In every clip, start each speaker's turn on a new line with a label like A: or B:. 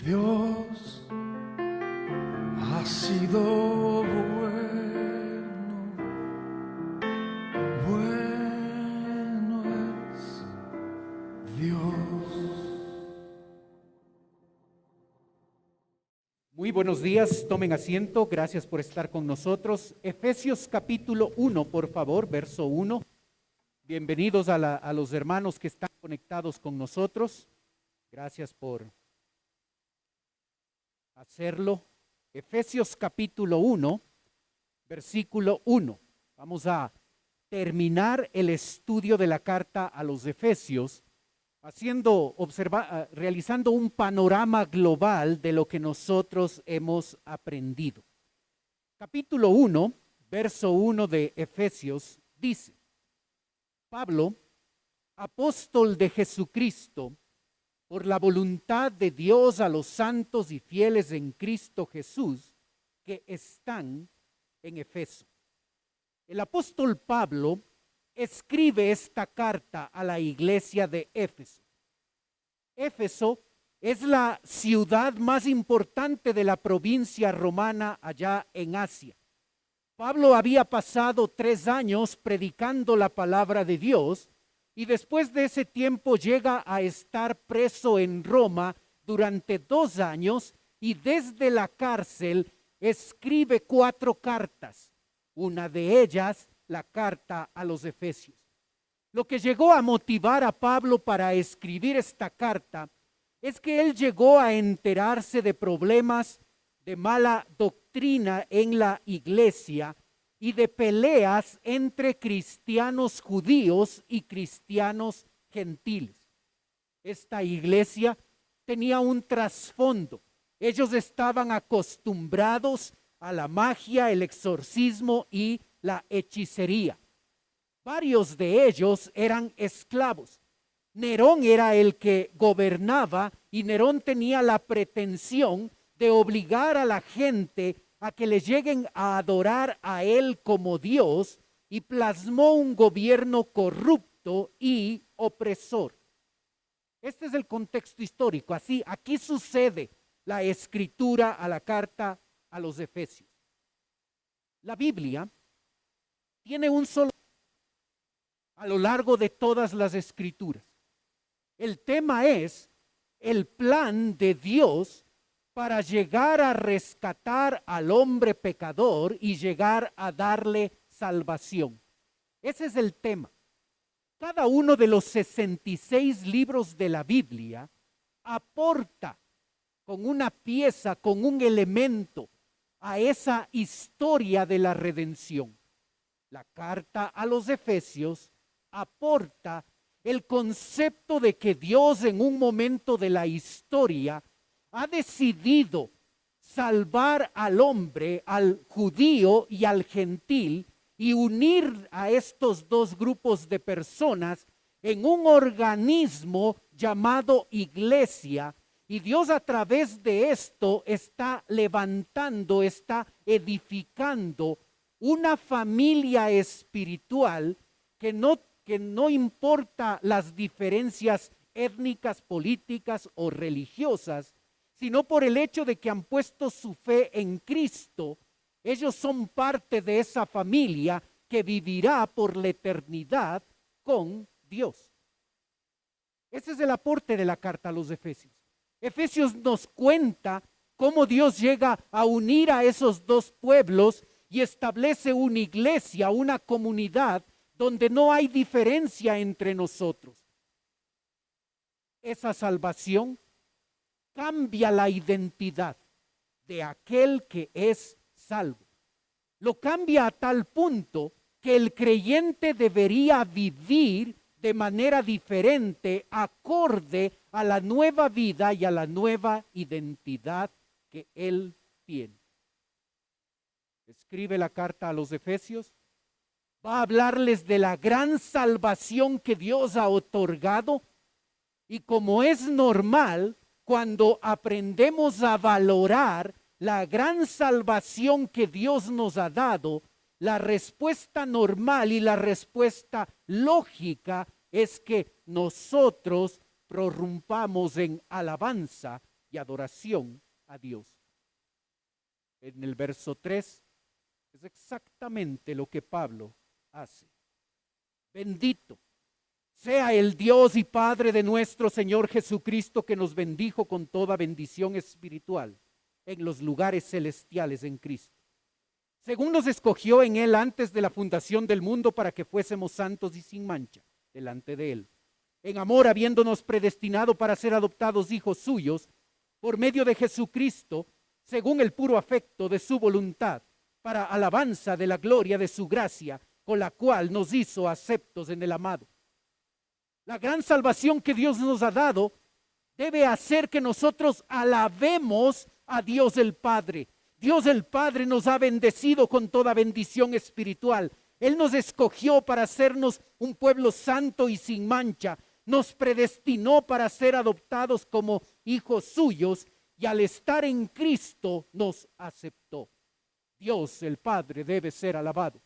A: Dios ha sido bueno, bueno es Dios.
B: Muy buenos días, tomen asiento, gracias por estar con nosotros. Efesios capítulo 1, por favor, verso 1. Bienvenidos a los hermanos que están conectados con nosotros. Gracias por hacerlo. Efesios capítulo 1, versículo 1. Vamos a terminar el estudio de la carta a los Efesios, realizando un panorama global de lo que nosotros hemos aprendido. Capítulo 1, verso 1 de Efesios dice: Pablo, apóstol de Jesucristo, por la voluntad de Dios a los santos y fieles en Cristo Jesús que están en Efeso. El apóstol Pablo escribe esta carta a la iglesia de Éfeso. Éfeso es la ciudad más importante de la provincia romana allá en Asia. Pablo había pasado 3 años predicando la palabra de Dios y después de ese tiempo llega a estar preso en Roma durante 2 años y desde la cárcel escribe 4 cartas. Una de ellas, la carta a los Efesios. Lo que llegó a motivar a Pablo para escribir esta carta es que él llegó a enterarse de problemas de mala doctrina en la iglesia y de peleas entre cristianos judíos y cristianos gentiles. Esta iglesia tenía un trasfondo. Ellos estaban acostumbrados a la magia, el exorcismo y la hechicería. Varios de ellos eran esclavos. Nerón era el que gobernaba y Nerón tenía la pretensión de obligar a la gente a que le lleguen a adorar a él como Dios, y plasmó un gobierno corrupto y opresor. Este es el contexto histórico. Así, aquí sucede la escritura a la carta a los Efesios. La Biblia tiene un solo a lo largo de todas las escrituras. El tema es el plan de Dios para llegar a rescatar al hombre pecador y llegar a darle salvación. Ese es el tema. Cada uno de los 66 libros de la Biblia aporta con una pieza, con un elemento a esa historia de la redención. La carta a los Efesios aporta el concepto de que Dios en un momento de la historia ha decidido salvar al hombre, al judío y al gentil, y unir a estos dos grupos de personas en un organismo llamado iglesia. Y Dios a través de esto está levantando, está edificando una familia espiritual que no importa las diferencias étnicas, políticas o religiosas, sino por el hecho de que han puesto su fe en Cristo. Ellos son parte de esa familia que vivirá por la eternidad con Dios. Ese es el aporte de la carta a los Efesios. Efesios nos cuenta cómo Dios llega a unir a esos dos pueblos y establece una iglesia, una comunidad donde no hay diferencia entre nosotros. Esa salvación cambia la identidad de aquel que es salvo. Lo cambia a tal punto que el creyente debería vivir de manera diferente, acorde a la nueva vida y a la nueva identidad que él tiene. Escribe la carta a los Efesios. Va a hablarles de la gran salvación que Dios ha otorgado, y como es normal, cuando aprendemos a valorar la gran salvación que Dios nos ha dado, la respuesta normal y la respuesta lógica es que nosotros prorrumpamos en alabanza y adoración a Dios. En el verso 3 es exactamente lo que Pablo hace. Bendito sea el Dios y Padre de nuestro Señor Jesucristo, que nos bendijo con toda bendición espiritual en los lugares celestiales en Cristo, según nos escogió en Él antes de la fundación del mundo, para que fuésemos santos y sin mancha delante de Él, en amor, habiéndonos predestinado para ser adoptados hijos suyos por medio de Jesucristo, según el puro afecto de su voluntad, para alabanza de la gloria de su gracia, con la cual nos hizo aceptos en el amado. La gran salvación que Dios nos ha dado debe hacer que nosotros alabemos a Dios el Padre. Dios el Padre nos ha bendecido con toda bendición espiritual. Él nos escogió para hacernos un pueblo santo y sin mancha. Nos predestinó para ser adoptados como hijos suyos, y al estar en Cristo nos aceptó. Dios el Padre debe ser alabado.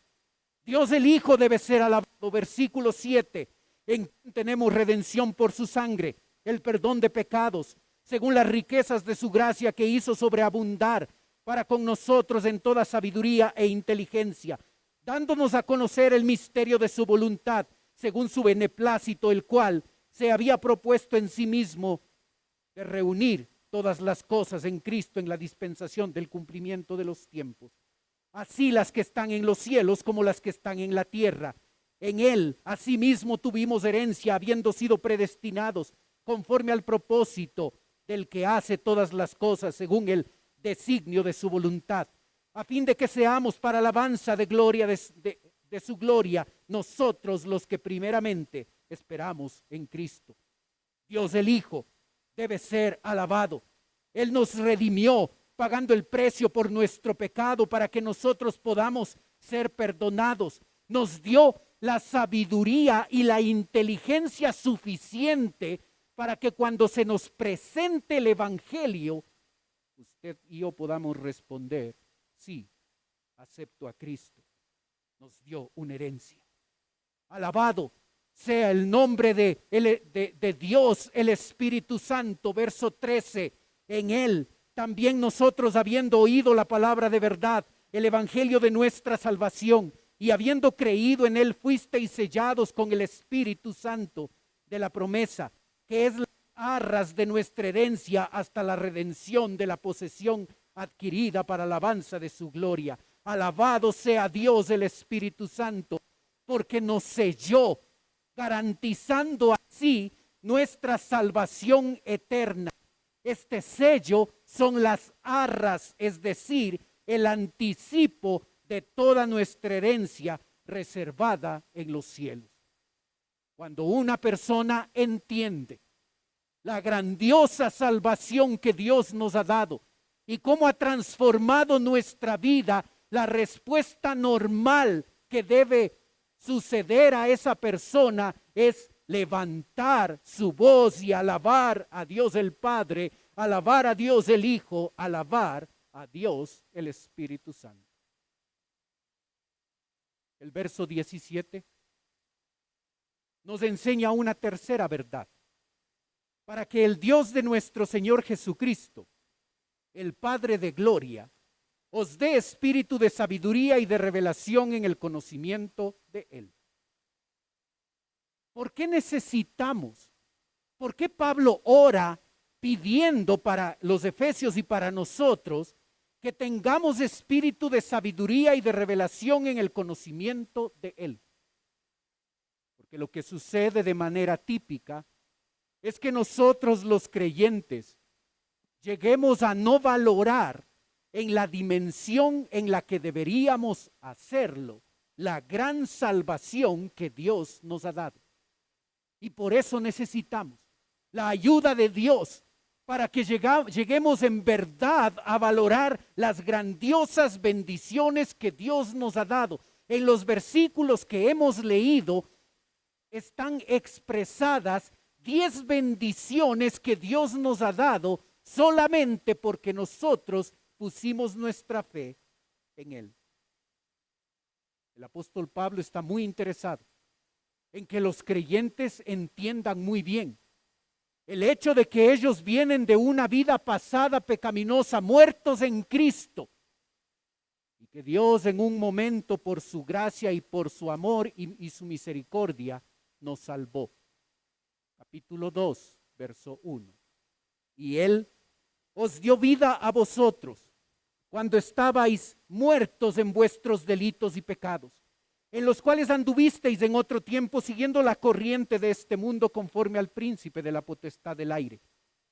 B: Dios el Hijo debe ser alabado. Versículo 7. En quien tenemos redención por su sangre, el perdón de pecados, según las riquezas de su gracia que hizo sobreabundar para con nosotros en toda sabiduría e inteligencia, dándonos a conocer el misterio de su voluntad, según su beneplácito, el cual se había propuesto en sí mismo de reunir todas las cosas en Cristo en la dispensación del cumplimiento de los tiempos. Así las que están en los cielos como las que están en la tierra. En Él, asimismo, tuvimos herencia, habiendo sido predestinados conforme al propósito del que hace todas las cosas según el designio de su voluntad, a fin de que seamos para alabanza de gloria de su gloria, nosotros los que primeramente esperamos en Cristo. Dios el Hijo debe ser alabado. Él nos redimió pagando el precio por nuestro pecado para que nosotros podamos ser perdonados. Nos dio la sabiduría y la inteligencia suficiente para que cuando se nos presente el Evangelio, usted y yo podamos responder: sí, acepto a Cristo. Nos dio una herencia. Alabado sea el nombre de Dios, el Espíritu Santo. Verso 13, en Él también nosotros, habiendo oído la palabra de verdad, el Evangelio de nuestra salvación, y habiendo creído en Él, fuisteis sellados con el Espíritu Santo de la promesa, que es las arras de nuestra herencia hasta la redención de la posesión adquirida para alabanza de su gloria. Alabado sea Dios el Espíritu Santo, porque nos selló, garantizando así nuestra salvación eterna. Este sello son las arras, es decir, el anticipo de toda nuestra herencia reservada en los cielos. Cuando una persona entiende la grandiosa salvación que Dios nos ha dado y cómo ha transformado nuestra vida, la respuesta normal que debe suceder a esa persona es levantar su voz y alabar a Dios el Padre, alabar a Dios el Hijo, alabar a Dios el Espíritu Santo. El verso 17 nos enseña una tercera verdad. Para que el Dios de nuestro Señor Jesucristo, el Padre de gloria, os dé espíritu de sabiduría y de revelación en el conocimiento de Él. ¿Por qué necesitamos? ¿Por qué Pablo ora pidiendo para los efesios y para nosotros que tengamos espíritu de sabiduría y de revelación en el conocimiento de Él? Porque lo que sucede de manera típica es que nosotros los creyentes lleguemos a no valorar en la dimensión en la que deberíamos hacerlo la gran salvación que Dios nos ha dado. Y por eso necesitamos la ayuda de Dios para que lleguemos en verdad a valorar las grandiosas bendiciones que Dios nos ha dado. En los versículos que hemos leído están expresadas 10 bendiciones que Dios nos ha dado solamente porque nosotros pusimos nuestra fe en Él. El apóstol Pablo está muy interesado en que los creyentes entiendan muy bien El hecho de que ellos vienen de una vida pasada pecaminosa, muertos en Cristo, y que Dios en un momento por su gracia y por su amor y su misericordia nos salvó. Capítulo 2, verso 1. Y Él os dio vida a vosotros cuando estabais muertos en vuestros delitos y pecados, en los cuales anduvisteis en otro tiempo siguiendo la corriente de este mundo conforme al príncipe de la potestad del aire,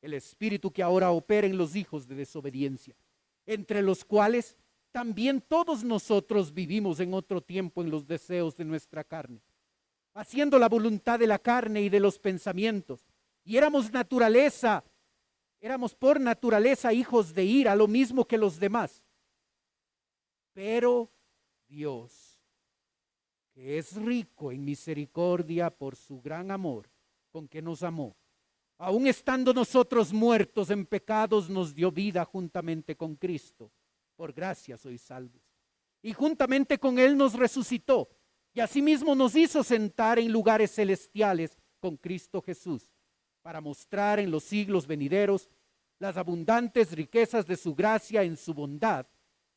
B: el espíritu que ahora opera en los hijos de desobediencia, entre los cuales también todos nosotros vivimos en otro tiempo en los deseos de nuestra carne, haciendo la voluntad de la carne y de los pensamientos, y éramos por naturaleza hijos de ira, lo mismo que los demás. Pero Dios, que es rico en misericordia por su gran amor con que nos amó, aun estando nosotros muertos en pecados, nos dio vida juntamente con Cristo. Por gracia sois salvos. Y juntamente con Él nos resucitó, y asimismo nos hizo sentar en lugares celestiales con Cristo Jesús, para mostrar en los siglos venideros las abundantes riquezas de su gracia en su bondad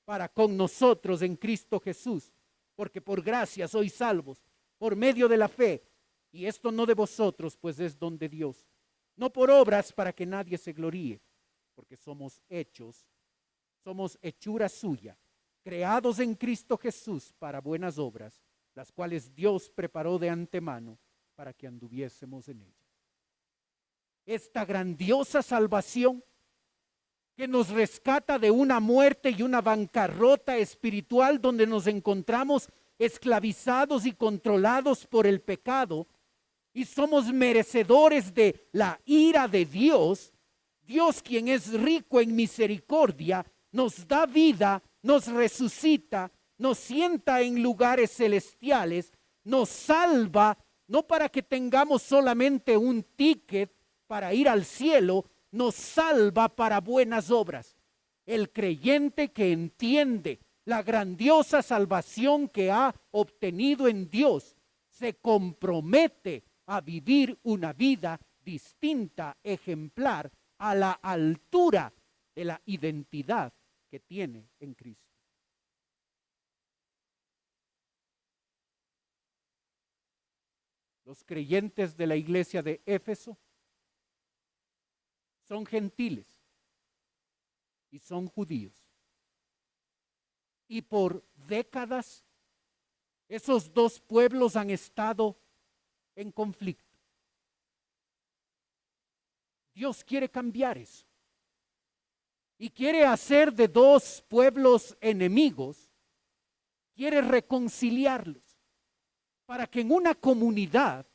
B: para con nosotros en Cristo Jesús, porque por gracia sois salvos, por medio de la fe, y esto no de vosotros, pues es don de Dios, no por obras para que nadie se gloríe, porque somos hechura suya, creados en Cristo Jesús para buenas obras, las cuales Dios preparó de antemano para que anduviésemos en ellas. Esta grandiosa salvación que nos rescata de una muerte y una bancarrota espiritual donde nos encontramos esclavizados y controlados por el pecado y somos merecedores de la ira de Dios. Dios, quien es rico en misericordia, nos da vida, nos resucita, nos sienta en lugares celestiales, nos salva, no para que tengamos solamente un ticket para ir al cielo, nos salva para buenas obras. El creyente que entiende la grandiosa salvación que ha obtenido en Dios, se compromete a vivir una vida distinta, ejemplar, a la altura de la identidad que tiene en Cristo. Los creyentes de la iglesia de Éfeso son gentiles y son judíos. Y por décadas esos dos pueblos han estado en conflicto. Dios quiere cambiar eso. Y quiere hacer de dos pueblos enemigos, quiere reconciliarlos para que en una comunidad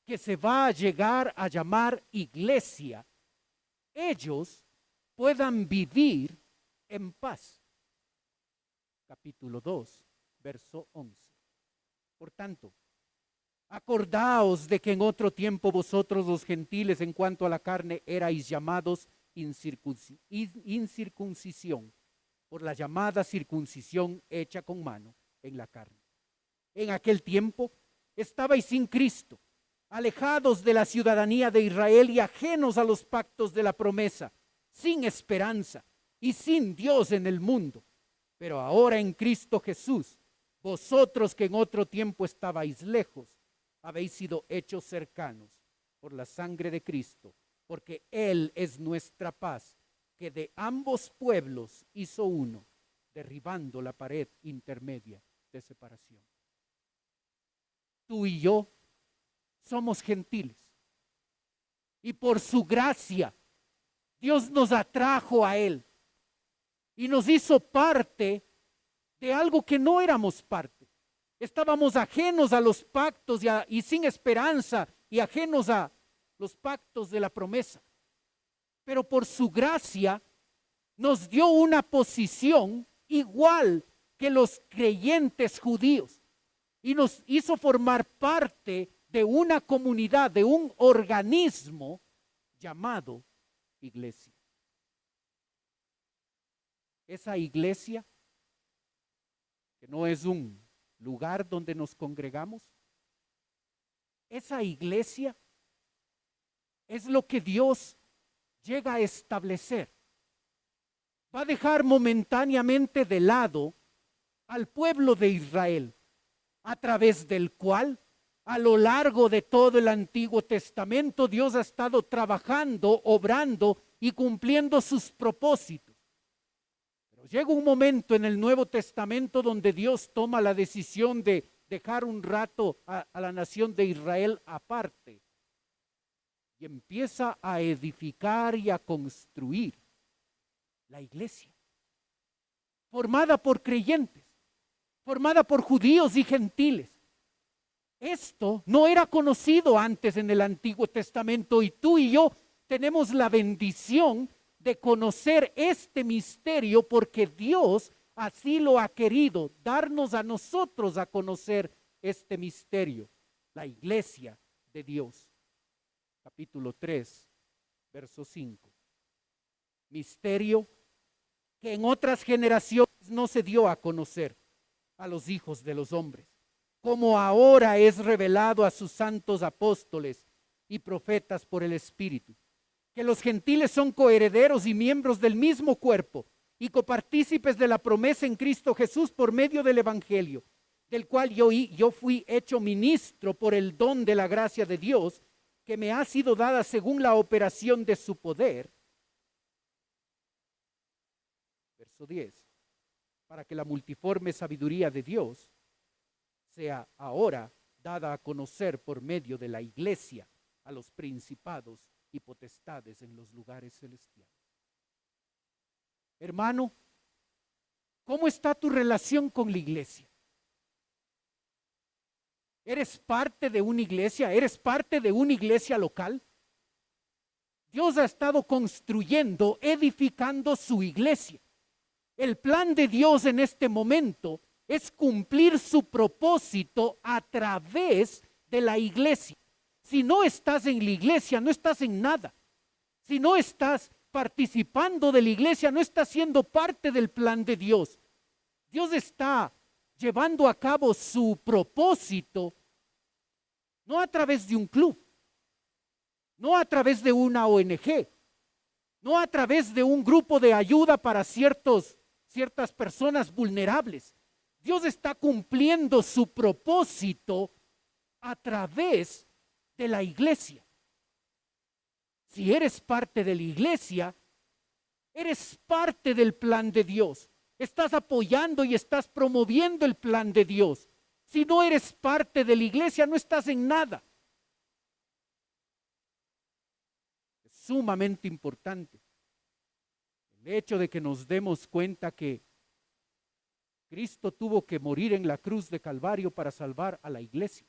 B: que se va a llegar a llamar iglesia, ellos puedan vivir en paz. Capítulo 2, verso 11. Por tanto, acordaos de que en otro tiempo vosotros los gentiles en cuanto a la carne erais llamados incircuncisión por la llamada circuncisión hecha con mano en la carne. En aquel tiempo estabais sin Cristo, alejados de la ciudadanía de Israel y ajenos a los pactos de la promesa, sin esperanza y sin Dios en el mundo. Pero ahora en Cristo Jesús, vosotros que en otro tiempo estabais lejos, habéis sido hechos cercanos por la sangre de Cristo, porque Él es nuestra paz, que de ambos pueblos hizo uno, derribando la pared intermedia de separación. Tú y yo somos gentiles, y por su gracia Dios nos atrajo a Él y nos hizo parte de algo que no éramos parte. Estábamos ajenos a los pactos y sin esperanza y ajenos a los pactos de la promesa. Pero por su gracia nos dio una posición igual que los creyentes judíos y nos hizo formar parte de una comunidad, de un organismo llamado iglesia. Esa iglesia, que no es un lugar donde nos congregamos, esa iglesia es lo que Dios llega a establecer. Va a dejar momentáneamente de lado al pueblo de Israel, a través del cual a lo largo de todo el Antiguo Testamento Dios ha estado trabajando, obrando y cumpliendo sus propósitos. Pero llega un momento en el Nuevo Testamento donde Dios toma la decisión de dejar un rato a la nación de Israel aparte y empieza a edificar y a construir la iglesia, formada por creyentes, formada por judíos y gentiles. Esto no era conocido antes en el Antiguo Testamento y tú y yo tenemos la bendición de conocer este misterio porque Dios así lo ha querido, darnos a nosotros a conocer este misterio, la iglesia de Dios. Capítulo 3, verso 5. Misterio que en otras generaciones no se dio a conocer a los hijos de los hombres, como ahora es revelado a sus santos apóstoles y profetas por el Espíritu, que los gentiles son coherederos y miembros del mismo cuerpo y copartícipes de la promesa en Cristo Jesús por medio del Evangelio, del cual yo fui hecho ministro por el don de la gracia de Dios, que me ha sido dada según la operación de su poder. Verso 10. Para que la multiforme sabiduría de Dios sea ahora dada a conocer por medio de la iglesia a los principados y potestades en los lugares celestiales. Hermano, ¿cómo está tu relación con la iglesia? ¿Eres parte de una iglesia? ¿Eres parte de una iglesia local? Dios ha estado construyendo, edificando su iglesia. El plan de Dios en este momento es cumplir su propósito a través de la iglesia. Si no estás en la iglesia, no estás en nada. Si no estás participando de la iglesia, no estás siendo parte del plan de Dios. Dios está llevando a cabo su propósito no a través de un club, no a través de una ONG, no a través de un grupo de ayuda para ciertas personas vulnerables. Dios está cumpliendo su propósito a través de la iglesia. Si eres parte de la iglesia, eres parte del plan de Dios. Estás apoyando y estás promoviendo el plan de Dios. Si no eres parte de la iglesia, no estás en nada. Es sumamente importante el hecho de que nos demos cuenta que Cristo tuvo que morir en la cruz de Calvario para salvar a la iglesia.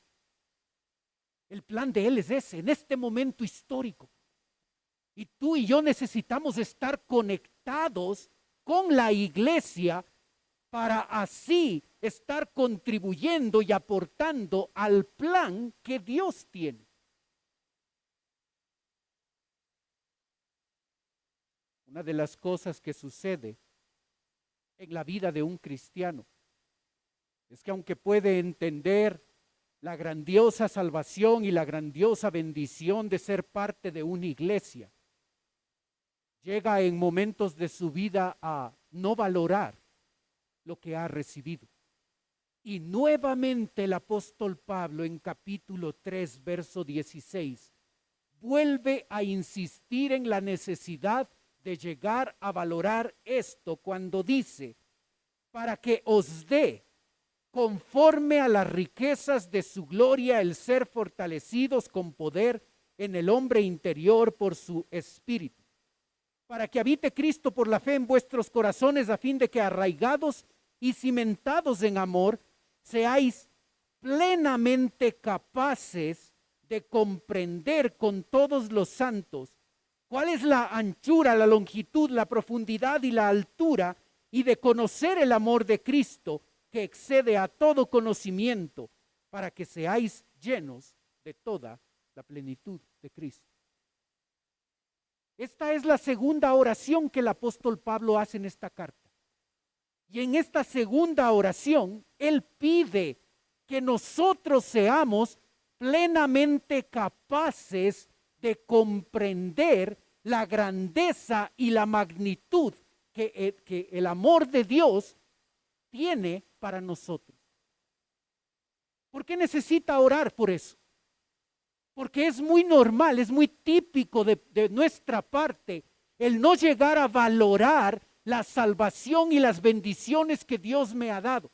B: El plan de Él es ese, en este momento histórico. Y tú y yo necesitamos estar conectados con la iglesia para así estar contribuyendo y aportando al plan que Dios tiene. Una de las cosas que sucede en la vida de un cristiano es que aunque puede entender la grandiosa salvación y la grandiosa bendición de ser parte de una iglesia, llega en momentos de su vida a no valorar lo que ha recibido. Y nuevamente el apóstol Pablo en capítulo 3, verso 16, vuelve a insistir en la necesidad de llegar a valorar esto cuando dice, para que os dé conforme a las riquezas de su gloria el ser fortalecidos con poder en el hombre interior por su espíritu, para que habite Cristo por la fe en vuestros corazones, a fin de que arraigados y cimentados en amor, seáis plenamente capaces de comprender con todos los santos cuál es la anchura, la longitud, la profundidad y la altura, y de conocer el amor de Cristo que excede a todo conocimiento, para que seáis llenos de toda la plenitud de Cristo. Esta es la segunda oración que el apóstol Pablo hace en esta carta. Y en esta segunda oración, él pide que nosotros seamos plenamente capaces de comprender la grandeza y la magnitud que el amor de Dios tiene para nosotros. ¿Por qué necesita orar por eso? Porque es muy normal, es muy típico de nuestra parte el no llegar a valorar la salvación y las bendiciones que Dios me ha dado.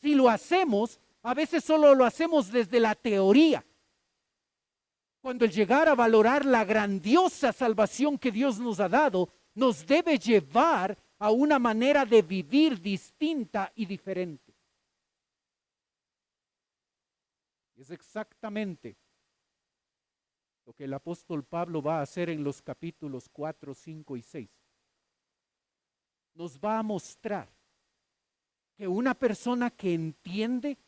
B: Si lo hacemos, a veces solo lo hacemos desde la teoría. Cuando el llegar a valorar la grandiosa salvación que Dios nos ha dado, nos debe llevar a una manera de vivir distinta y diferente. Es exactamente lo que el apóstol Pablo va a hacer en los capítulos 4, 5 y 6. Nos va a mostrar que una persona que entiende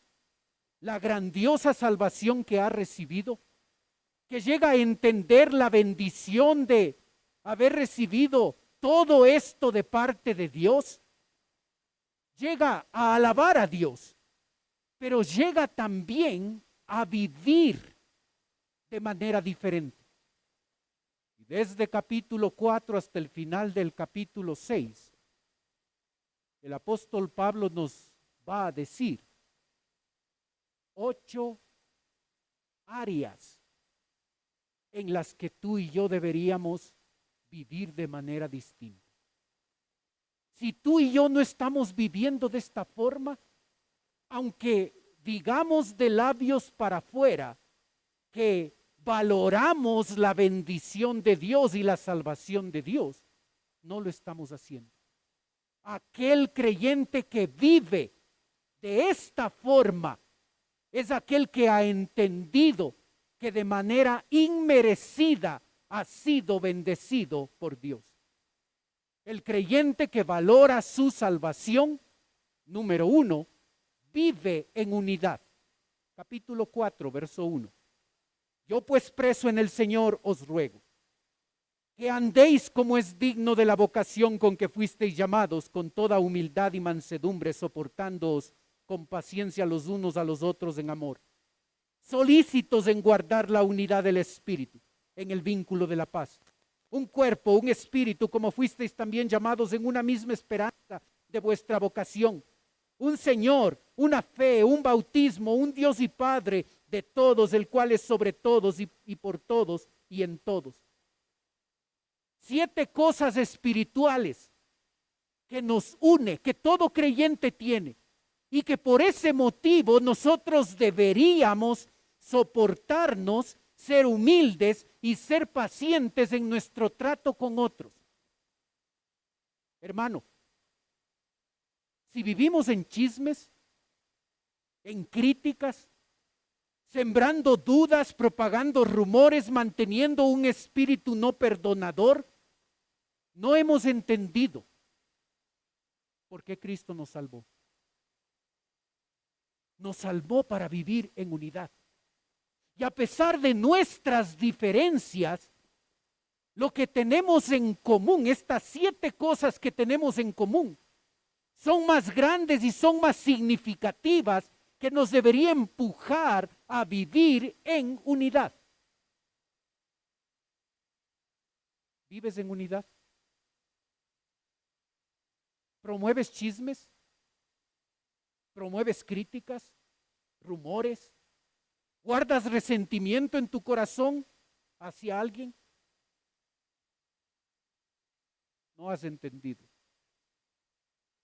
B: la grandiosa salvación que ha recibido, que llega a entender la bendición de haber recibido todo esto de parte de Dios, llega a alabar a Dios, pero llega también a vivir de manera diferente. Y desde capítulo 4 hasta el final del capítulo 6, el apóstol Pablo nos va a decir 8 áreas en las que tú y yo deberíamos vivir de manera distinta. Si tú y yo no estamos viviendo de esta forma, aunque digamos de labios para afuera que valoramos la bendición de Dios y la salvación de Dios, no lo estamos haciendo. Aquel creyente que vive de esta forma es aquel que ha entendido que de manera inmerecida ha sido bendecido por Dios. El creyente que valora su salvación, número 1, vive en unidad. Capítulo 4, verso 1. Yo pues preso en el Señor os ruego que andéis como es digno de la vocación con que fuisteis llamados, con toda humildad y mansedumbre, soportándoos con paciencia los unos a los otros en amor, solícitos en guardar la unidad del Espíritu, en el vínculo de la paz. Un cuerpo, un espíritu, como fuisteis también llamados en una misma esperanza de vuestra vocación. Un Señor, una fe, un bautismo, un Dios y Padre de todos, el cual es sobre todos y por todos y en todos. 7 cosas espirituales que nos une, que todo creyente tiene, y que por ese motivo nosotros deberíamos soportarnos, ser humildes y ser pacientes en nuestro trato con otros. Hermano, si vivimos en chismes, en críticas, sembrando dudas, propagando rumores, manteniendo un espíritu no perdonador, no hemos entendido por qué Cristo nos salvó. Nos salvó para vivir en unidad. Y a pesar de nuestras diferencias, lo que tenemos en común, estas 7 cosas que tenemos en común, son más grandes y son más significativas que nos debería empujar a vivir en unidad. ¿Vives en unidad? ¿Promueves chismes? ¿Promueves críticas? ¿Rumores? ¿Guardas resentimiento en tu corazón hacia alguien? No has entendido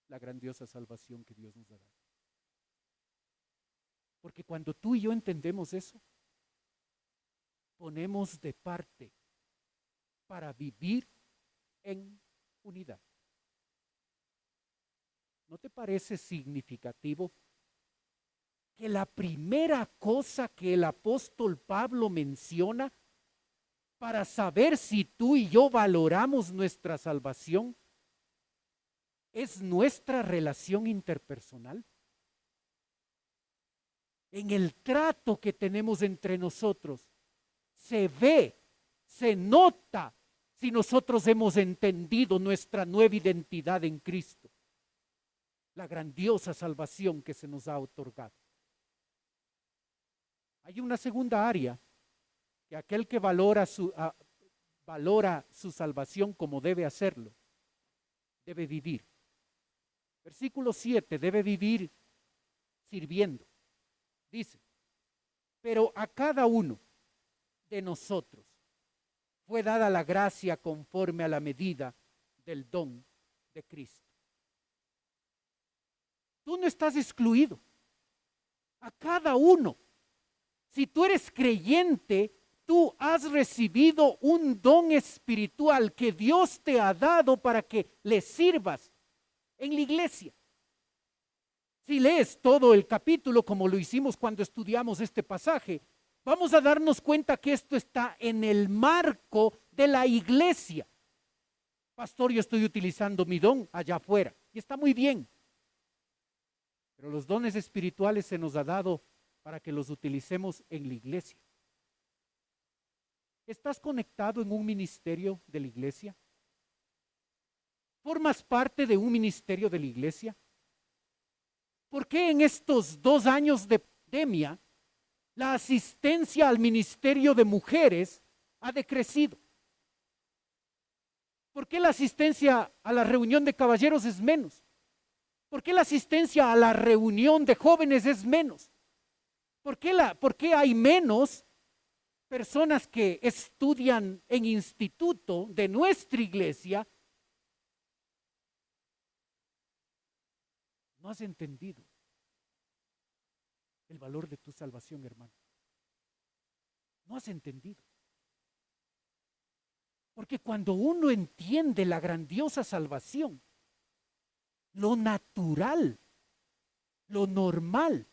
B: la grandiosa salvación que Dios nos ha dado. Porque cuando tú y yo entendemos eso, ponemos de parte para vivir en unidad. ¿No te parece significativo que la primera cosa que el apóstol Pablo menciona para saber si tú y yo valoramos nuestra salvación es nuestra relación interpersonal? En el trato que tenemos entre nosotros, se ve, se nota si nosotros hemos entendido nuestra nueva identidad en Cristo, la grandiosa salvación que se nos ha otorgado. Hay una segunda área que aquel que valora su salvación como debe hacerlo, debe vivir. Versículo 7, debe vivir sirviendo. Dice, pero a cada uno de nosotros fue dada la gracia conforme a la medida del don de Cristo. Tú no estás excluido. A cada uno. Si tú eres creyente, tú has recibido un don espiritual que Dios te ha dado para que le sirvas en la iglesia. Si lees todo el capítulo, como lo hicimos cuando estudiamos este pasaje, vamos a darnos cuenta que esto está en el marco de la iglesia. Pastor, yo estoy utilizando mi don allá afuera y está muy bien. Pero los dones espirituales se nos ha dado para que los utilicemos en la iglesia. ¿Estás conectado en un ministerio de la iglesia? ¿Formas parte de un ministerio de la iglesia? ¿Por qué en estos 2 años de pandemia la asistencia al ministerio de mujeres ha decrecido? ¿Por qué la asistencia a la reunión de caballeros es menos? ¿Por qué la asistencia a la reunión de jóvenes es menos? ¿Por qué hay menos personas que estudian en instituto de nuestra iglesia? No has entendido el valor de tu salvación, hermano. No has entendido. Porque cuando uno entiende la grandiosa salvación, lo natural, lo normal,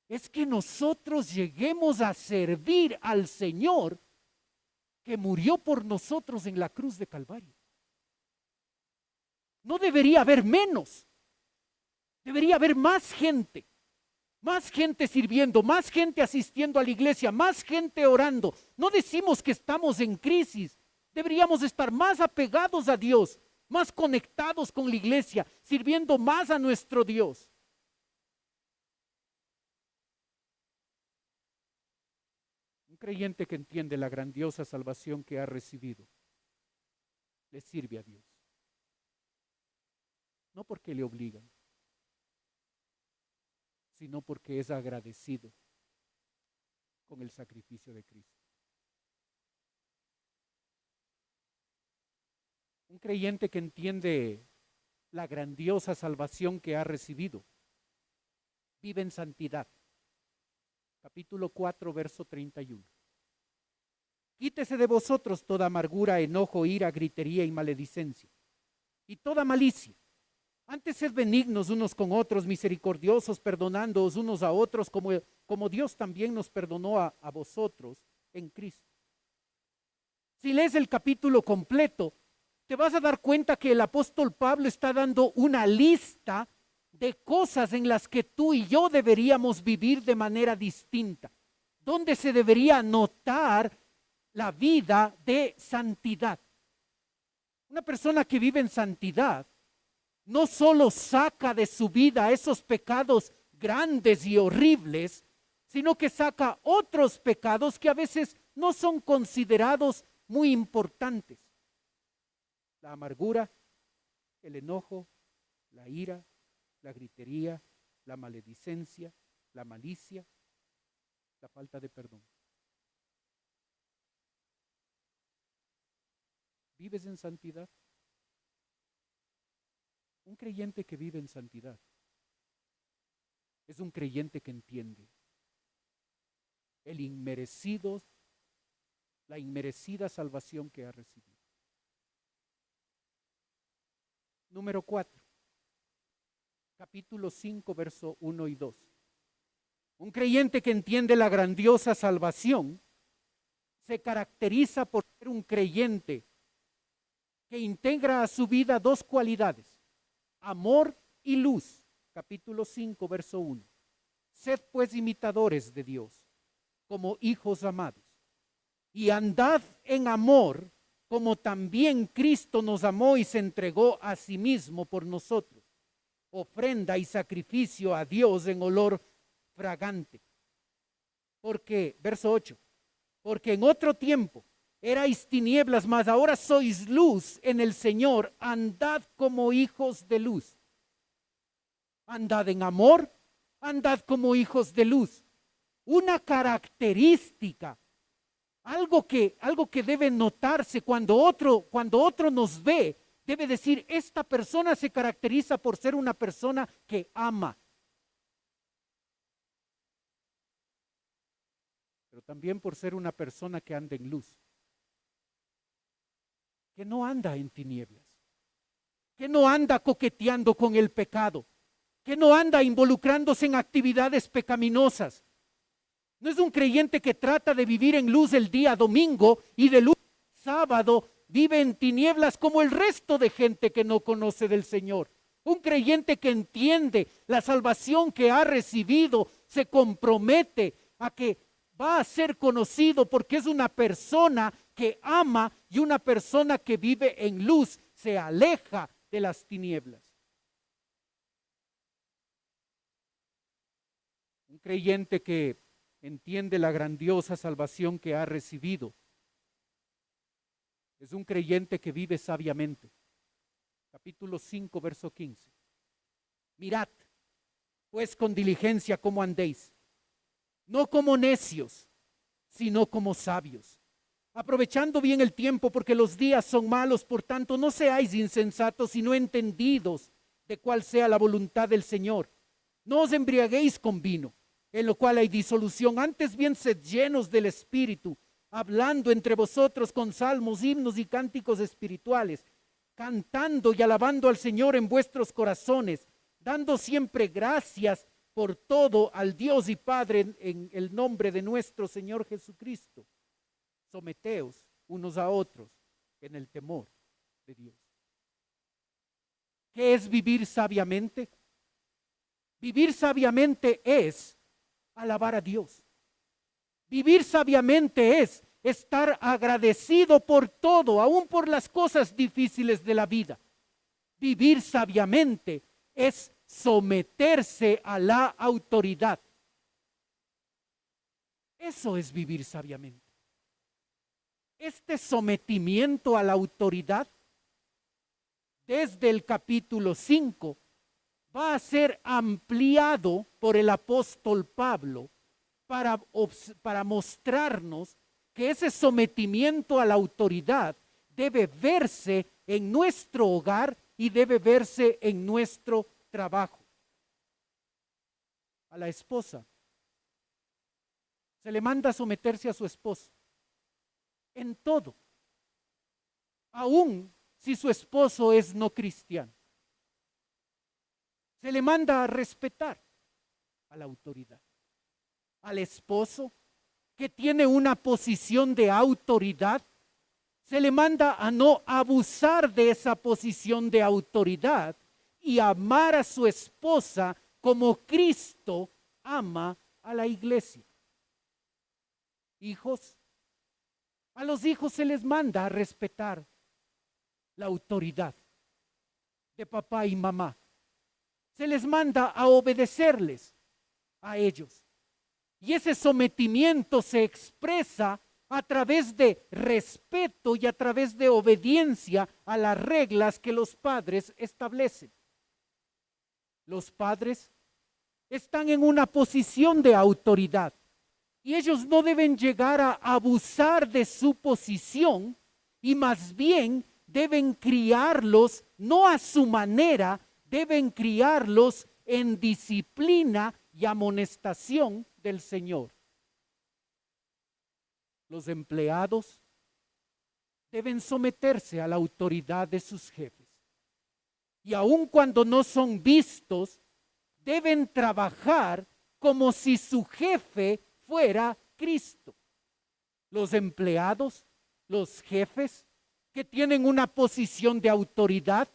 B: es que nosotros lleguemos a servir al Señor que murió por nosotros en la cruz de Calvario. No debería haber menos, debería haber más gente sirviendo, más gente asistiendo a la iglesia, más gente orando. No decimos que estamos en crisis, deberíamos estar más apegados a Dios, más conectados con la iglesia, sirviendo más a nuestro Dios. Un creyente que entiende la grandiosa salvación que ha recibido, le sirve a Dios. No porque le obligan, sino porque es agradecido con el sacrificio de Cristo. Un creyente que entiende la grandiosa salvación que ha recibido, vive en santidad. Capítulo 4, verso 31. Quítese de vosotros toda amargura, enojo, ira, gritería y maledicencia, y toda malicia. Antes sed benignos unos con otros, misericordiosos, perdonándoos unos a otros, como Dios también nos perdonó a vosotros en Cristo. Si lees el capítulo completo, te vas a dar cuenta que el apóstol Pablo está dando una lista de cosas en las que tú y yo deberíamos vivir de manera distinta, donde se debería notar la vida de santidad. Una persona que vive en santidad no solo saca de su vida esos pecados grandes y horribles, sino que saca otros pecados que a veces no son considerados muy importantes. La amargura, el enojo, la ira, la gritería, la maledicencia, la malicia, la falta de perdón. ¿Vives en santidad? Un creyente que vive en santidad es un creyente que entiende la inmerecida salvación que ha recibido. Número 4, capítulo 5, verso 1 y 2. Un creyente que entiende la grandiosa salvación se caracteriza por ser un creyente que integra a su vida 2 cualidades: amor y luz. Capítulo 5, verso 1. Sed pues imitadores de Dios, como hijos amados, y andad en amor, como también Cristo nos amó y se entregó a sí mismo por nosotros, ofrenda y sacrificio a Dios en olor fragante. Porque, verso 8, Porque en otro tiempo erais tinieblas, mas ahora sois luz en el Señor. Andad como hijos de luz. Andad en amor, andad como hijos de luz. Una característica, algo que debe notarse cuando otro nos ve, debe decir, esta persona se caracteriza por ser una persona que ama. Pero también por ser una persona que anda en luz, que no anda en tinieblas, que no anda coqueteando con el pecado, que no anda involucrándose en actividades pecaminosas. No es un creyente que trata de vivir en luz el día domingo y de luz sábado vive en tinieblas como el resto de gente que no conoce del Señor. Un creyente que entiende la salvación que ha recibido, se compromete a que va a ser conocido porque es una persona que ama y una persona que vive en luz, se aleja de las tinieblas. Un creyente que entiende la grandiosa salvación que ha recibido es un creyente que vive sabiamente. Capítulo 5, verso 15. Mirad, pues con diligencia cómo andéis, no como necios, sino como sabios, aprovechando bien el tiempo, porque los días son malos. Por tanto, no seáis insensatos, sino entendidos de cuál sea la voluntad del Señor. No os embriaguéis con vino, en lo cual hay disolución, antes bien sed llenos del Espíritu, hablando entre vosotros con salmos, himnos y cánticos espirituales, cantando y alabando al Señor en vuestros corazones, dando siempre gracias por todo al Dios y Padre en el nombre de nuestro Señor Jesucristo. Someteos unos a otros en el temor de Dios. ¿Qué es vivir sabiamente? Vivir sabiamente es alabar a Dios. Vivir sabiamente es estar agradecido por todo, aún por las cosas difíciles de la vida. Vivir sabiamente es someterse a la autoridad. Eso es vivir sabiamente. Este sometimiento a la autoridad, desde el capítulo 5, va a ser ampliado por el apóstol Pablo para mostrarnos que ese sometimiento a la autoridad debe verse en nuestro hogar y debe verse en nuestro trabajo. A la esposa se le manda a someterse a su esposo en todo, aun si su esposo es no cristiano. Se le manda a respetar a la autoridad. Al esposo que tiene una posición de autoridad, se le manda a no abusar de esa posición de autoridad y amar a su esposa como Cristo ama a la iglesia. Hijos, a los hijos se les manda a respetar la autoridad de papá y mamá. Se les manda a obedecerles a ellos. Y ese sometimiento se expresa a través de respeto y a través de obediencia a las reglas que los padres establecen. Los padres están en una posición de autoridad y ellos no deben llegar a abusar de su posición y más bien deben criarlos no a su manera, deben criarlos en disciplina y amonestación del Señor. Los empleados deben someterse a la autoridad de sus jefes. Y aun cuando no son vistos, deben trabajar como si su jefe fuera Cristo. Los empleados, los jefes que tienen una posición de autoridad,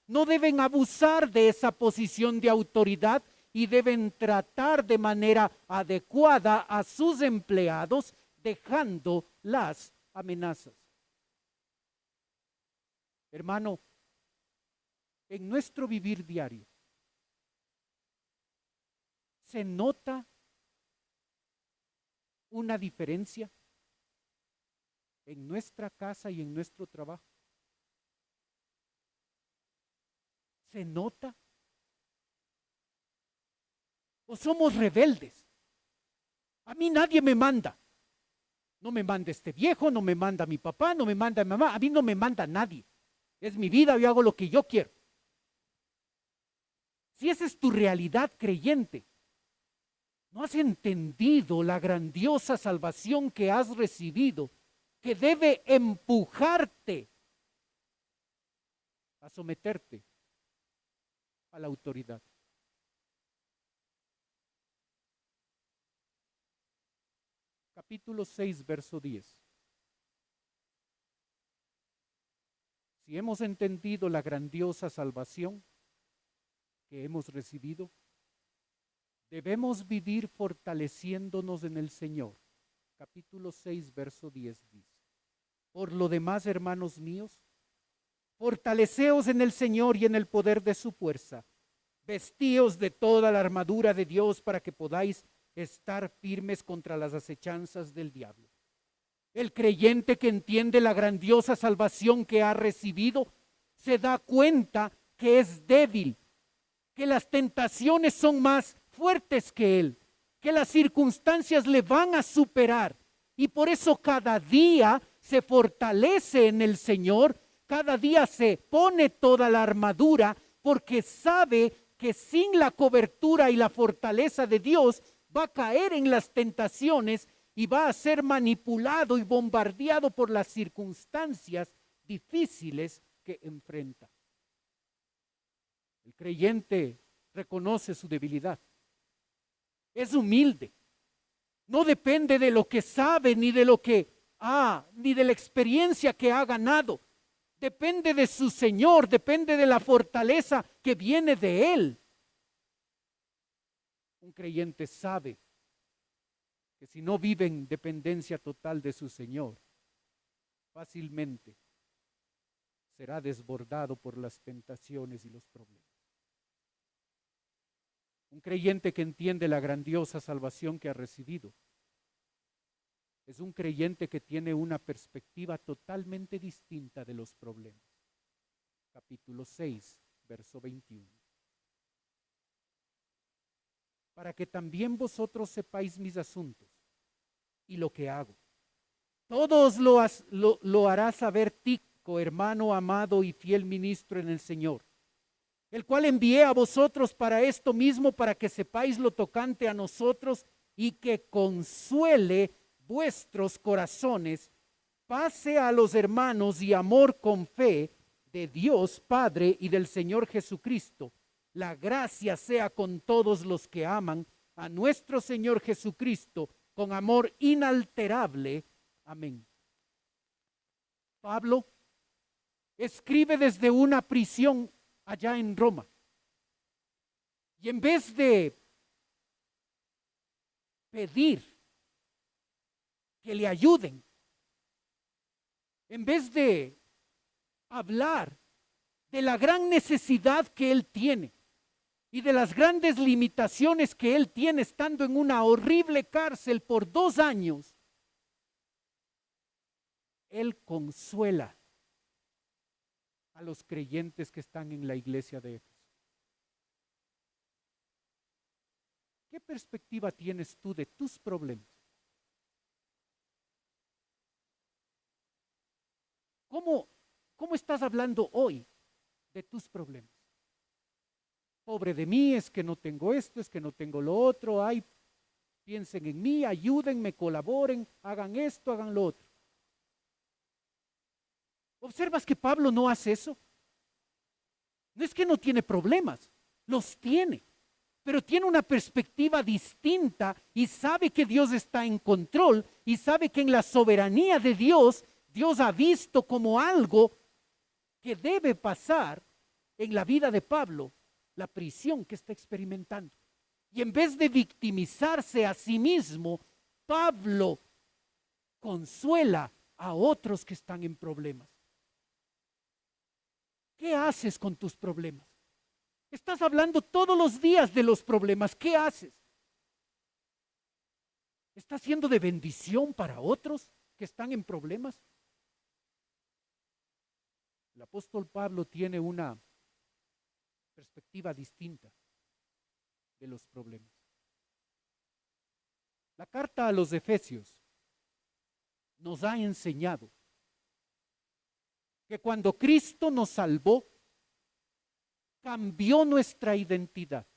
B: no deben abusar de esa posición de autoridad y deben tratar de manera adecuada a sus empleados, dejando las amenazas. Hermano, en nuestro vivir diario, ¿se nota una diferencia? en nuestra casa y en nuestro trabajo? ¿Se nota? ¿O somos rebeldes? A mí nadie me manda. No me manda este viejo, no me manda mi papá, no me manda mi mamá. A mí no me manda nadie. Es mi vida, yo hago lo que yo quiero. Si esa es tu realidad creyente, no has entendido la grandiosa salvación que has recibido, que debe empujarte a someterte a la autoridad. Capítulo 6, verso 10. Si hemos entendido la grandiosa salvación que hemos recibido, debemos vivir fortaleciéndonos en el Señor. Capítulo 6, verso 10 dice: por lo demás, hermanos míos, fortaleceos en el Señor y en el poder de su fuerza. Vestíos de toda la armadura de Dios para que podáis estar firmes contra las acechanzas del diablo. El creyente que entiende la grandiosa salvación que ha recibido se da cuenta que es débil, que las tentaciones son más fuertes que él, que las circunstancias le van a superar, y por eso cada día se fortalece en el Señor, cada día se pone toda la armadura, porque sabe que sin la cobertura y la fortaleza de Dios va a caer en las tentaciones y va a ser manipulado y bombardeado por las circunstancias difíciles que enfrenta. El creyente reconoce su debilidad, es humilde, no depende de lo que sabe ni de lo que ni de la experiencia que ha ganado. Depende de su Señor, depende de la fortaleza que viene de Él. Un creyente sabe que si no vive en dependencia total de su Señor, fácilmente será desbordado por las tentaciones y los problemas. Un creyente que entiende la grandiosa salvación que ha recibido es un creyente que tiene una perspectiva totalmente distinta de los problemas. Capítulo 6, verso 21. Para que también vosotros sepáis mis asuntos y lo que hago. Todos lo hará saber Tico, hermano amado y fiel ministro en el Señor, el cual envié a vosotros para esto mismo, para que sepáis lo tocante a nosotros y que consuele vuestros corazones, pase a los hermanos y amor con fe de Dios Padre y del Señor Jesucristo. La gracia sea con todos los que aman a nuestro Señor Jesucristo con amor inalterable. Amén. Pablo escribe desde una prisión allá en Roma. Y en vez de pedir que le ayuden, en vez de hablar de la gran necesidad que él tiene y de las grandes limitaciones que él tiene estando en una horrible cárcel por 2 años, él consuela a los creyentes que están en la iglesia de Éfeso. ¿Qué perspectiva tienes tú de tus problemas? ¿Cómo estás hablando hoy de tus problemas? Pobre de mí, es que no tengo esto, es que no tengo lo otro. Ay, piensen en mí, ayúdenme, colaboren, hagan esto, hagan lo otro. ¿Observas que Pablo no hace eso? No es que no tiene problemas, los tiene, pero tiene una perspectiva distinta y sabe que Dios está en control y sabe que en la soberanía de Dios, Dios ha visto como algo que debe pasar en la vida de Pablo, la prisión que está experimentando. Y en vez de victimizarse a sí mismo, Pablo consuela a otros que están en problemas. ¿Qué haces con tus problemas? Estás hablando todos los días de los problemas. ¿Qué haces? ¿Estás siendo de bendición para otros que están en problemas. El apóstol Pablo tiene una perspectiva distinta de los problemas. La carta a los Efesios nos ha enseñado que cuando Cristo nos salvó, cambió nuestra identidad.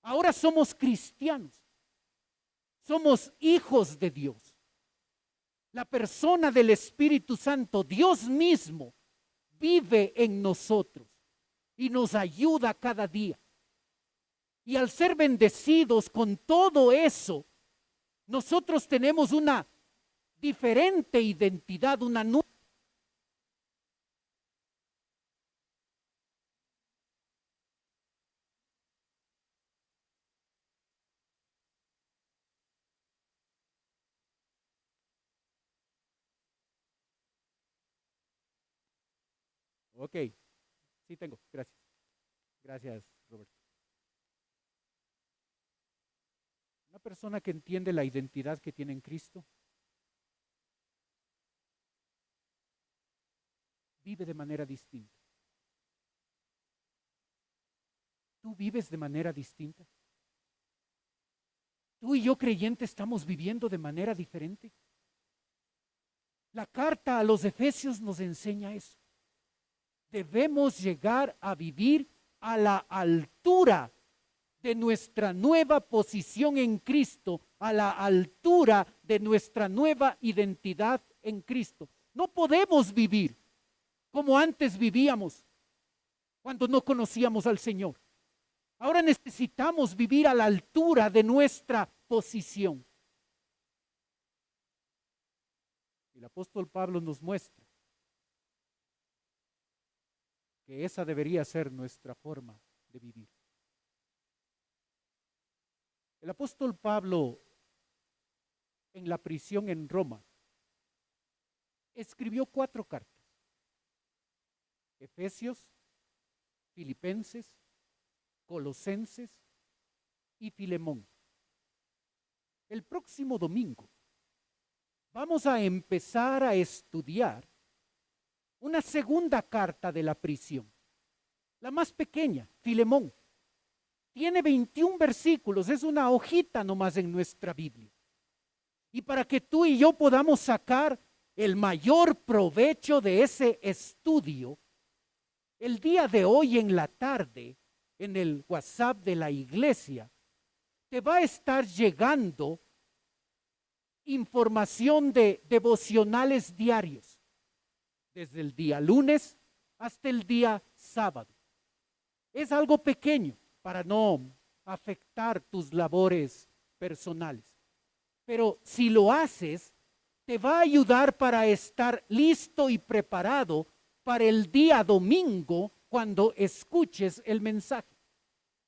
B: Ahora somos cristianos, somos hijos de Dios. La persona del Espíritu Santo, Dios mismo, vive en nosotros y nos ayuda cada día. Y al ser bendecidos con todo eso, nosotros tenemos una diferente identidad, una nueva. Ok, sí tengo, gracias. Gracias, Roberto. Una persona que entiende la identidad que tiene en Cristo vive de manera distinta. ¿Tú vives de manera distinta? ¿Tú y yo creyentes estamos viviendo de manera diferente? La carta a los Efesios nos enseña eso. Debemos llegar a vivir a la altura de nuestra nueva posición en Cristo, a la altura de nuestra nueva identidad en Cristo. No podemos vivir como antes vivíamos cuando no conocíamos al Señor. Ahora necesitamos vivir a la altura de nuestra posición. El apóstol Pablo nos muestra que esa debería ser nuestra forma de vivir. El apóstol Pablo, en la prisión en Roma, escribió 4 cartas. Efesios, Filipenses, Colosenses y Filemón. El próximo domingo vamos a empezar a estudiar una segunda carta de la prisión, la más pequeña, Filemón. Tiene 21 versículos, es una hojita nomás en nuestra Biblia. Y para que tú y yo podamos sacar el mayor provecho de ese estudio, el día de hoy en la tarde, en el WhatsApp de la iglesia, te va a estar llegando información de devocionales diarios, desde el día lunes hasta el día sábado. Es algo pequeño para no afectar tus labores personales. Pero si lo haces, te va a ayudar para estar listo y preparado para el día domingo cuando escuches el mensaje.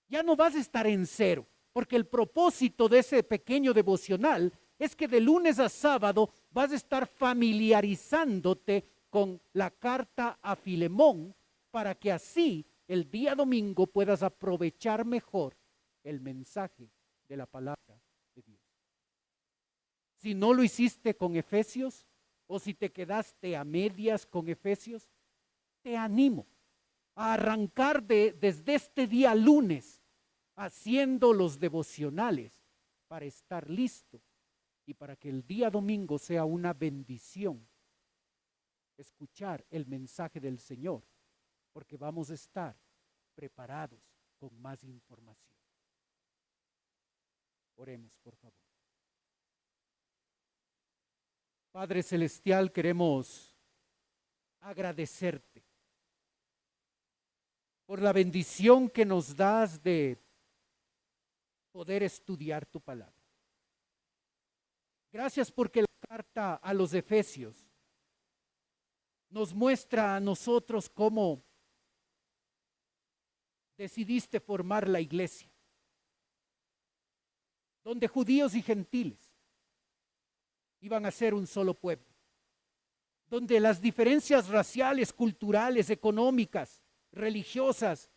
B: Ya no vas a estar en cero, porque el propósito de ese pequeño devocional es que de lunes a sábado vas a estar familiarizándote con la carta a Filemón para que así el día domingo puedas aprovechar mejor el mensaje de la palabra de Dios. Si no lo hiciste con Efesios o si te quedaste a medias con Efesios, te animo a arrancar desde este día lunes haciendo los devocionales para estar listo y para que el día domingo sea una bendición escuchar el mensaje del Señor, porque vamos a estar preparados con más información. Oremos, por favor. Padre Celestial, queremos agradecerte por la bendición que nos das de poder estudiar tu palabra. Gracias porque la carta a los Efesios nos muestra a nosotros cómo decidiste formar la iglesia, donde judíos y gentiles iban a ser un solo pueblo, donde las diferencias raciales, culturales, económicas, religiosas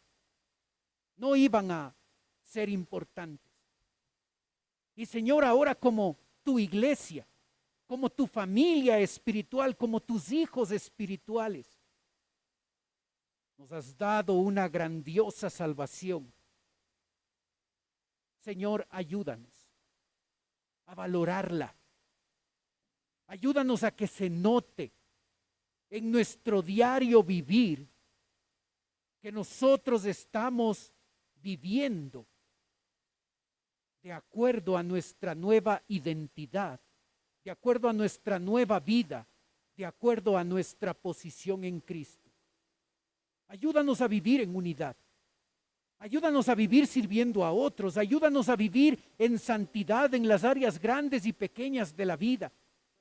B: no iban a ser importantes. Y Señor, ahora como tu iglesia, como tu familia espiritual, como tus hijos espirituales. Nos has dado una grandiosa salvación. Señor, ayúdanos a valorarla. Ayúdanos a que se note en nuestro diario vivir que nosotros estamos viviendo de acuerdo a nuestra nueva identidad, de acuerdo a nuestra nueva vida, de acuerdo a nuestra posición en Cristo. Ayúdanos a vivir en unidad. Ayúdanos a vivir sirviendo a otros. Ayúdanos a vivir en santidad en las áreas grandes y pequeñas de la vida.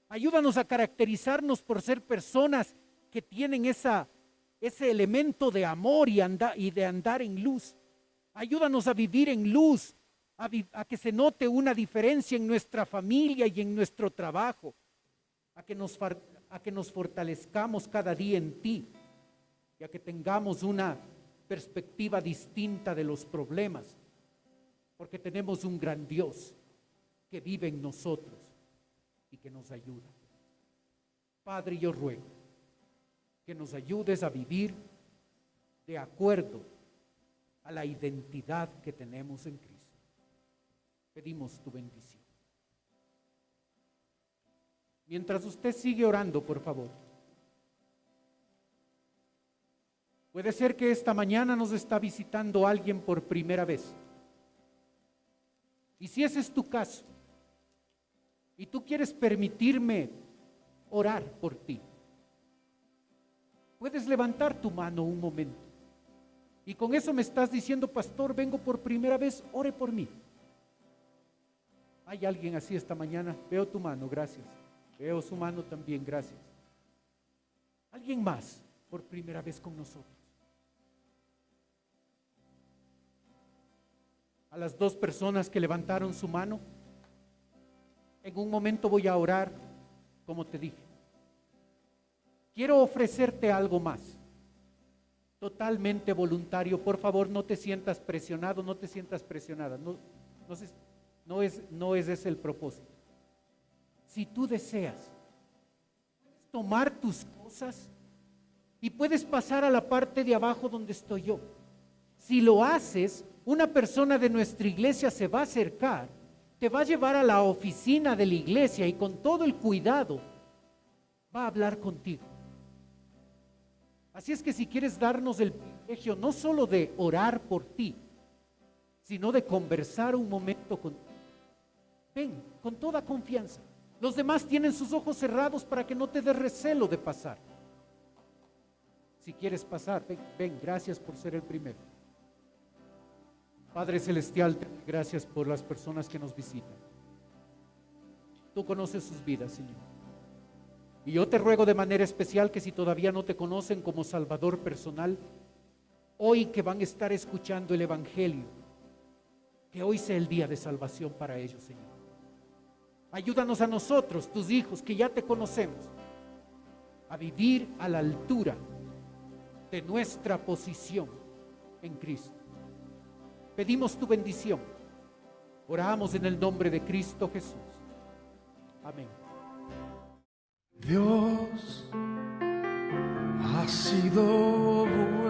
B: Ayúdanos a caracterizarnos por ser personas que tienen ese elemento de amor y de andar en luz. Ayúdanos a vivir en luz, a que se note una diferencia en nuestra familia y en nuestro trabajo, a que nos fortalezcamos cada día en ti y a que tengamos una perspectiva distinta de los problemas, porque tenemos un gran Dios que vive en nosotros y que nos ayuda. Padre, yo ruego que nos ayudes a vivir de acuerdo a la identidad que tenemos en Cristo. Pedimos tu bendición. Mientras usted sigue orando, por favor. Puede ser que esta mañana nos está visitando alguien por primera vez. Y si ese es tu caso, y tú quieres permitirme orar por ti, puedes levantar tu mano un momento. Y con eso me estás diciendo, pastor, vengo por primera vez, ore por mí. ¿Hay alguien así esta mañana? Veo tu mano, gracias. Veo su mano también, gracias. ¿Alguien más por primera vez con nosotros? A las dos personas que levantaron su mano, en un momento voy a orar, como te dije. Quiero ofrecerte algo más, totalmente voluntario. Por favor, no te sientas presionado, no te sientas presionada. No es ese el propósito. Si tú deseas, puedes tomar tus cosas y puedes pasar a la parte de abajo donde estoy yo. Si lo haces, una persona de nuestra iglesia se va a acercar, te va a llevar a la oficina de la iglesia y con todo el cuidado va a hablar contigo. Así es que si quieres darnos el privilegio no solo de orar por ti, sino de conversar un momento contigo, ven con toda confianza. Los demás tienen sus ojos cerrados para que no te dé recelo de pasar. Si quieres pasar, ven, gracias por ser el primero. Padre Celestial, gracias por las personas que nos visitan. Tú conoces sus vidas, Señor. Y yo te ruego de manera especial que si todavía no te conocen como Salvador personal, hoy que van a estar escuchando el Evangelio, que hoy sea el día de salvación para ellos, Señor. Ayúdanos a nosotros, tus hijos, que ya te conocemos, a vivir a la altura de nuestra posición en Cristo. Pedimos tu bendición. Oramos en el nombre de Cristo Jesús. Amén.
A: Dios ha sido bueno.